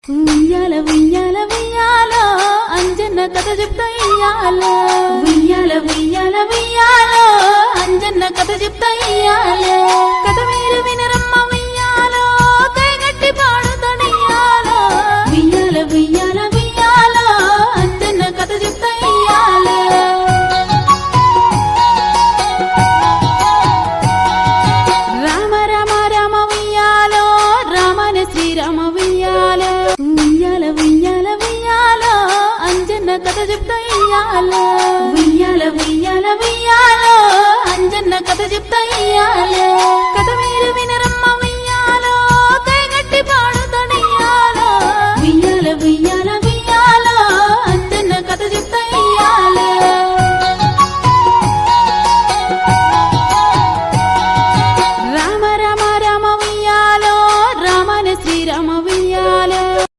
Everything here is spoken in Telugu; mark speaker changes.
Speaker 1: ఉయ్యాల ఉయ్యాల ఉయ్యాలో అంజన్న కథ చెప్తా ఇయ్యాలో ఉయ్యాల ఉయ్యాల ఉయ్యాలో అంజన్న కథ చెప్తా ఇయ్యాలో కథ మీరు వినరమ్మ ఉయ్యాలో కైగట్టి పాడుతడియాలో ఉయ్యాల ఉయ్యాల ఉయ్యాలో అంజన్న కథ చెప్తా ఇయ్యాలో రామ రామ రామ ఉయ్యాలో రామనే శ్రీరామ ఉయ్యాలో ఉయ్యాల ఉయ్యాల ఉయ్యాలో అంజన్న కథ చెప్తా ఇయ్యాలో ఉయ్యాల ఉయ్యాల ఉయ్యాలో అంజన్న కథ చెప్తా ఇయ్యాలో